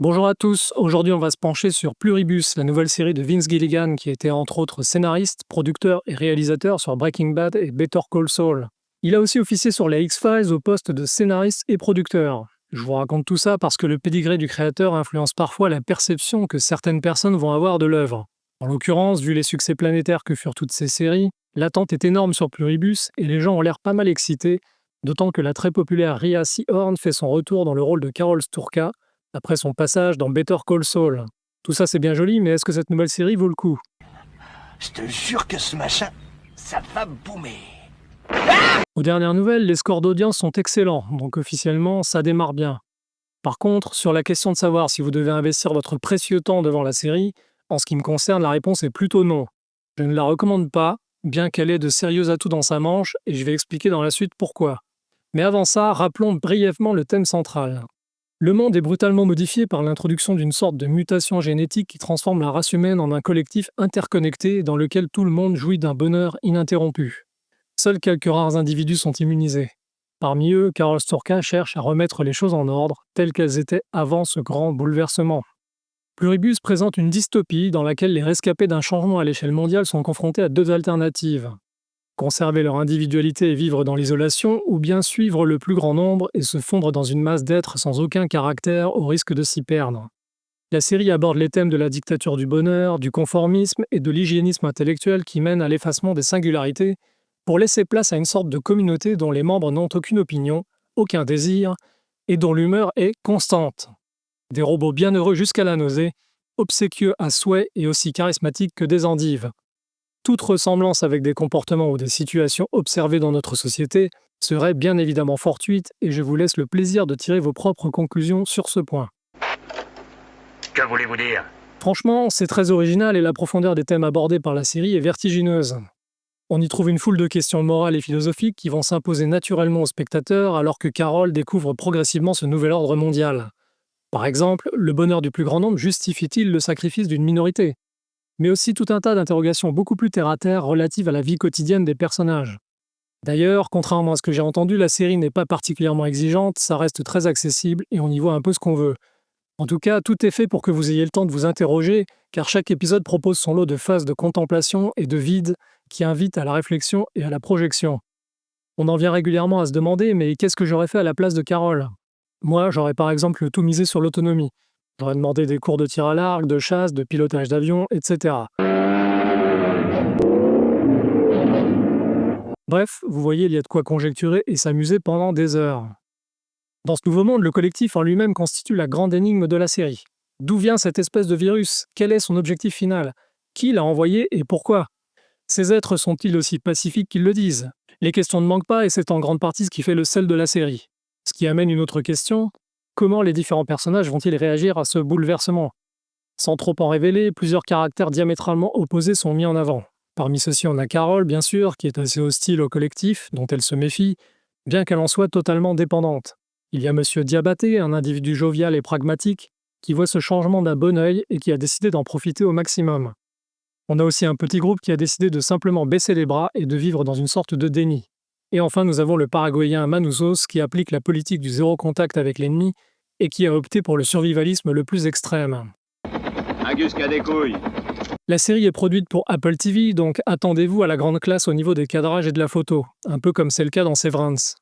Bonjour à tous, aujourd'hui on va se pencher sur Pluribus, la nouvelle série de Vince Gilligan qui était entre autres scénariste, producteur et réalisateur sur Breaking Bad et Better Call Saul. Il a aussi officié sur les X-Files au poste de scénariste et producteur. Je vous raconte tout ça parce que le pédigré du créateur influence parfois la perception que certaines personnes vont avoir de l'œuvre. En l'occurrence, vu les succès planétaires que furent toutes ces séries, l'attente est énorme sur Pluribus et les gens ont l'air pas mal excités, d'autant que la très populaire Rhea Seehorn fait son retour dans le rôle de Carol Sturka, après son passage dans Better Call Saul. Tout ça c'est bien joli, mais est-ce que cette nouvelle série vaut le coup? Je te jure que ce machin, ça va boomer. Aux dernières nouvelles, les scores d'audience sont excellents, donc officiellement ça démarre bien. Par contre, sur la question de savoir si vous devez investir votre précieux temps devant la série, en ce qui me concerne, la réponse est plutôt non. Je ne la recommande pas, bien qu'elle ait de sérieux atouts dans sa manche, et je vais expliquer dans la suite pourquoi. Mais avant ça, rappelons brièvement le thème central. Le monde est brutalement modifié par l'introduction d'une sorte de mutation génétique qui transforme la race humaine en un collectif interconnecté dans lequel tout le monde jouit d'un bonheur ininterrompu. Seuls quelques rares individus sont immunisés. Parmi eux, Carol Sturka cherche à remettre les choses en ordre, telles qu'elles étaient avant ce grand bouleversement. Pluribus présente une dystopie dans laquelle les rescapés d'un changement à l'échelle mondiale sont confrontés à deux alternatives. Conserver leur individualité et vivre dans l'isolation, ou bien suivre le plus grand nombre et se fondre dans une masse d'êtres sans aucun caractère au risque de s'y perdre. La série aborde les thèmes de la dictature du bonheur, du conformisme et de l'hygiénisme intellectuel qui mène à l'effacement des singularités pour laisser place à une sorte de communauté dont les membres n'ont aucune opinion, aucun désir et dont l'humeur est constante. Des robots bienheureux jusqu'à la nausée, obséquieux à souhait et aussi charismatiques que des endives. Toute ressemblance avec des comportements ou des situations observées dans notre société serait bien évidemment fortuite et je vous laisse le plaisir de tirer vos propres conclusions sur ce point. Que voulez-vous dire? Franchement, c'est très original et la profondeur des thèmes abordés par la série est vertigineuse. On y trouve une foule de questions morales et philosophiques qui vont s'imposer naturellement aux spectateurs alors que Carol découvre progressivement ce nouvel ordre mondial. Par exemple, le bonheur du plus grand nombre justifie-t-il le sacrifice d'une minorité? Mais aussi tout un tas d'interrogations beaucoup plus terre-à-terre relatives à la vie quotidienne des personnages. D'ailleurs, contrairement à ce que j'ai entendu, la série n'est pas particulièrement exigeante, ça reste très accessible et on y voit un peu ce qu'on veut. En tout cas, tout est fait pour que vous ayez le temps de vous interroger, car chaque épisode propose son lot de phases de contemplation et de vide qui invitent à la réflexion et à la projection. On en vient régulièrement à se demander, mais qu'est-ce que j'aurais fait à la place de Carol? Moi, j'aurais par exemple tout misé sur l'autonomie. J'aurais demandé des cours de tir à l'arc, de chasse, de pilotage d'avion, etc. Bref, vous voyez, il y a de quoi conjecturer et s'amuser pendant des heures. Dans ce nouveau monde, le collectif en lui-même constitue la grande énigme de la série. D'où vient cette espèce de virus? Quel est son objectif final? Qui l'a envoyé et pourquoi? Ces êtres sont-ils aussi pacifiques qu'ils le disent? Les questions ne manquent pas et c'est en grande partie ce qui fait le sel de la série. Ce qui amène une autre question: comment les différents personnages vont-ils réagir à ce bouleversement? Sans trop en révéler, plusieurs caractères diamétralement opposés sont mis en avant. Parmi ceux-ci, on a Carol, bien sûr, qui est assez hostile au collectif, dont elle se méfie, bien qu'elle en soit totalement dépendante. Il y a Monsieur Diabaté, un individu jovial et pragmatique, qui voit ce changement d'un bon œil et qui a décidé d'en profiter au maximum. On a aussi un petit groupe qui a décidé de simplement baisser les bras et de vivre dans une sorte de déni. Et enfin, nous avons le Paraguayen Manuzos qui applique la politique du zéro contact avec l'ennemi et qui a opté pour le survivalisme le plus extrême. Un Gus qui a des couilles. La série est produite pour Apple TV, donc attendez-vous à la grande classe au niveau des cadrages et de la photo, un peu comme c'est le cas dans Severance.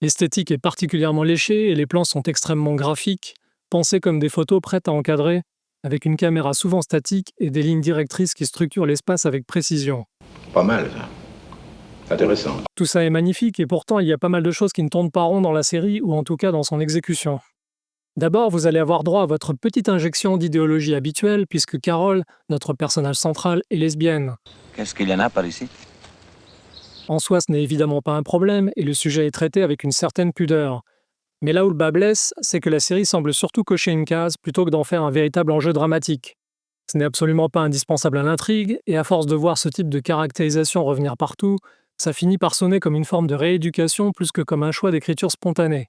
L'esthétique est particulièrement léchée et les plans sont extrêmement graphiques, pensés comme des photos prêtes à encadrer, avec une caméra souvent statique et des lignes directrices qui structurent l'espace avec précision. Pas mal, ça. Intéressant. Tout ça est magnifique et pourtant il y a pas mal de choses qui ne tournent pas rond dans la série ou en tout cas dans son exécution. D'abord, vous allez avoir droit à votre petite injection d'idéologie habituelle puisque Carol, notre personnage central, est lesbienne. Qu'est-ce qu'il y en a par ici? En soi, ce n'est évidemment pas un problème et le sujet est traité avec une certaine pudeur. Mais là où le bas blesse, c'est que la série semble surtout cocher une case plutôt que d'en faire un véritable enjeu dramatique. Ce n'est absolument pas indispensable à l'intrigue et à force de voir ce type de caractérisation revenir partout, ça finit par sonner comme une forme de rééducation plus que comme un choix d'écriture spontanée.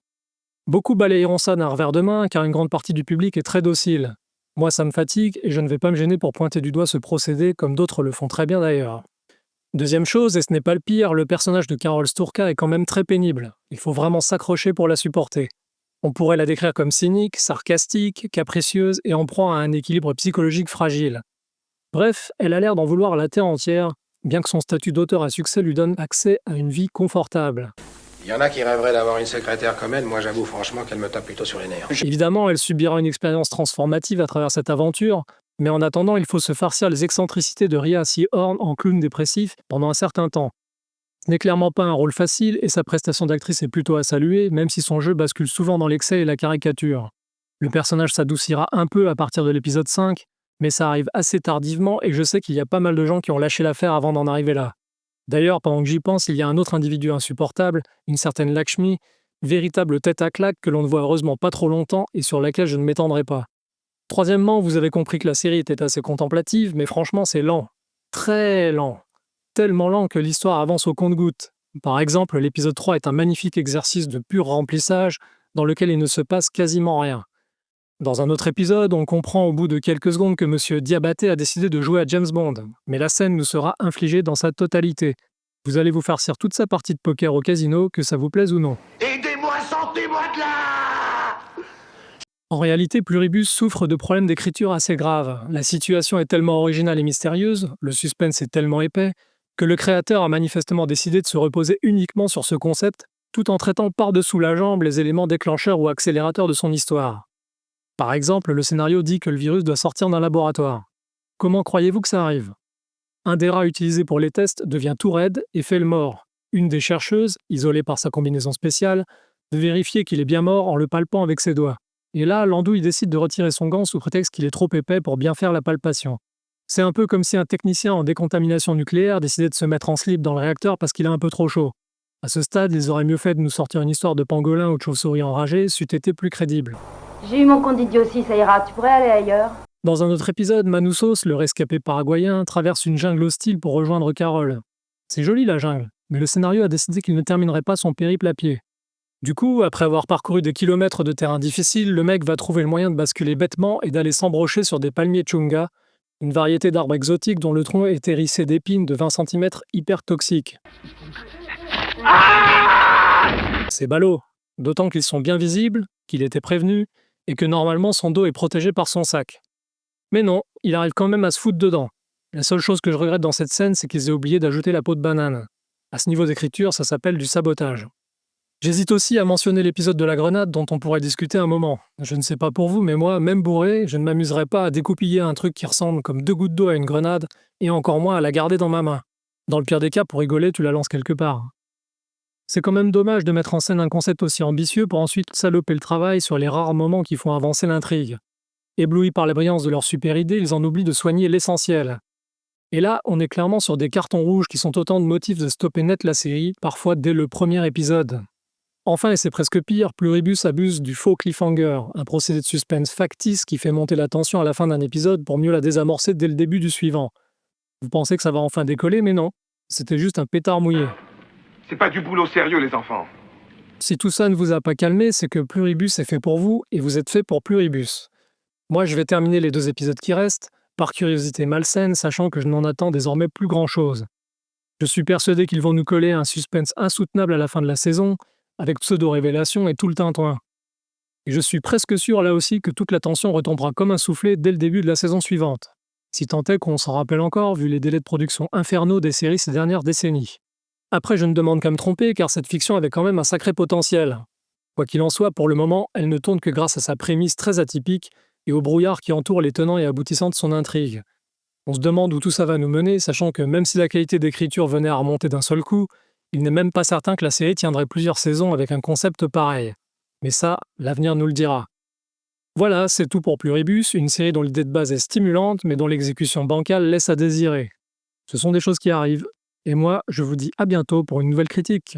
Beaucoup balayeront ça d'un revers de main car une grande partie du public est très docile. Moi, ça me fatigue et je ne vais pas me gêner pour pointer du doigt ce procédé comme d'autres le font très bien d'ailleurs. Deuxième chose, et ce n'est pas le pire, le personnage de Carol Sturka est quand même très pénible. Il faut vraiment s'accrocher pour la supporter. On pourrait la décrire comme cynique, sarcastique, capricieuse et en proie à un équilibre psychologique fragile. Bref, elle a l'air d'en vouloir à la terre entière, bien que son statut d'auteur à succès lui donne accès à une vie confortable. Il y en a qui rêveraient d'avoir une secrétaire comme elle, moi j'avoue franchement qu'elle me tape plutôt sur les nerfs. Évidemment, elle subira une expérience transformative à travers cette aventure, mais en attendant, il faut se farcir les excentricités de Rhea Seehorn en clown dépressif pendant un certain temps. Ce n'est clairement pas un rôle facile et sa prestation d'actrice est plutôt à saluer, même si son jeu bascule souvent dans l'excès et la caricature. Le personnage s'adoucira un peu à partir de l'épisode 5, mais ça arrive assez tardivement et je sais qu'il y a pas mal de gens qui ont lâché l'affaire avant d'en arriver là. D'ailleurs, pendant que j'y pense, il y a un autre individu insupportable, une certaine Lakshmi, véritable tête à claque que l'on ne voit heureusement pas trop longtemps et sur laquelle je ne m'étendrai pas. Troisièmement, vous avez compris que la série était assez contemplative, mais franchement c'est lent. Très lent. Tellement lent que l'histoire avance au compte-gouttes. Par exemple, l'épisode 3 est un magnifique exercice de pur remplissage dans lequel il ne se passe quasiment rien. Dans un autre épisode, on comprend au bout de quelques secondes que M. Diabaté a décidé de jouer à James Bond, mais la scène nous sera infligée dans sa totalité. Vous allez vous farcir toute sa partie de poker au casino, que ça vous plaise ou non. Aidez-moi, sortez-moi de là! En réalité, Pluribus souffre de problèmes d'écriture assez graves. La situation est tellement originale et mystérieuse, le suspense est tellement épais, que le créateur a manifestement décidé de se reposer uniquement sur ce concept, tout en traitant par-dessous la jambe les éléments déclencheurs ou accélérateurs de son histoire. Par exemple, le scénario dit que le virus doit sortir d'un laboratoire. Comment croyez-vous que ça arrive ? Un des rats utilisés pour les tests devient tout raide et fait le mort. Une des chercheuses, isolée par sa combinaison spéciale, veut vérifier qu'il est bien mort en le palpant avec ses doigts. Et là, l'andouille décide de retirer son gant sous prétexte qu'il est trop épais pour bien faire la palpation. C'est un peu comme si un technicien en décontamination nucléaire décidait de se mettre en slip dans le réacteur parce qu'il est un peu trop chaud. À ce stade, ils auraient mieux fait de nous sortir une histoire de pangolin ou de chauve-souris enragée, c'eût été plus crédible. J'ai eu mon compte d'idiotie, ça ira, tu pourrais aller ailleurs. Dans un autre épisode, Manousos, le rescapé paraguayen, traverse une jungle hostile pour rejoindre Carole. C'est joli la jungle, mais le scénario a décidé qu'il ne terminerait pas son périple à pied. Du coup, après avoir parcouru des kilomètres de terrain difficile, le mec va trouver le moyen de basculer bêtement et d'aller s'embrocher sur des palmiers chunga, une variété d'arbres exotiques dont le tronc est hérissé d'épines de 20 cm hyper toxiques. C'est ballot, d'autant qu'ils sont bien visibles, qu'il était prévenu, et que normalement son dos est protégé par son sac. Mais non, il arrive quand même à se foutre dedans. La seule chose que je regrette dans cette scène, c'est qu'ils aient oublié d'ajouter la peau de banane. À ce niveau d'écriture, ça s'appelle du sabotage. J'hésite aussi à mentionner l'épisode de la grenade dont on pourrait discuter un moment. Je ne sais pas pour vous, mais moi, même bourré, je ne m'amuserais pas à découpiller un truc qui ressemble comme 2 gouttes d'eau à une grenade, et encore moins à la garder dans ma main. Dans le pire des cas, pour rigoler, tu la lances quelque part. C'est quand même dommage de mettre en scène un concept aussi ambitieux pour ensuite saloper le travail sur les rares moments qui font avancer l'intrigue. Éblouis par la brillance de leur super idée, ils en oublient de soigner l'essentiel. Et là, on est clairement sur des cartons rouges qui sont autant de motifs de stopper net la série, parfois dès le premier épisode. Enfin, et c'est presque pire, Pluribus abuse du faux cliffhanger, un procédé de suspense factice qui fait monter la tension à la fin d'un épisode pour mieux la désamorcer dès le début du suivant. Vous pensez que ça va enfin décoller, mais non. C'était juste un pétard mouillé. C'est pas du boulot sérieux, les enfants. Si tout ça ne vous a pas calmé, c'est que Pluribus est fait pour vous et vous êtes fait pour Pluribus. Moi, je vais terminer les 2 épisodes qui restent, par curiosité malsaine, sachant que je n'en attends désormais plus grand-chose. Je suis persuadé qu'ils vont nous coller un suspense insoutenable à la fin de la saison, avec pseudo-révélation et tout le tintouin. Et je suis presque sûr là aussi que toute la tension retombera comme un soufflet dès le début de la saison suivante. Si tant est qu'on s'en rappelle encore, vu les délais de production infernaux des séries ces dernières décennies. Après, je ne demande qu'à me tromper, car cette fiction avait quand même un sacré potentiel. Quoi qu'il en soit, pour le moment, elle ne tourne que grâce à sa prémisse très atypique et au brouillard qui entoure les tenants et aboutissants de son intrigue. On se demande où tout ça va nous mener, sachant que même si la qualité d'écriture venait à remonter d'un seul coup, il n'est même pas certain que la série tiendrait plusieurs saisons avec un concept pareil. Mais ça, l'avenir nous le dira. Voilà, c'est tout pour Pluribus, une série dont l'idée de base est stimulante, mais dont l'exécution bancale laisse à désirer. Ce sont des choses qui arrivent. Et moi, je vous dis à bientôt pour une nouvelle critique.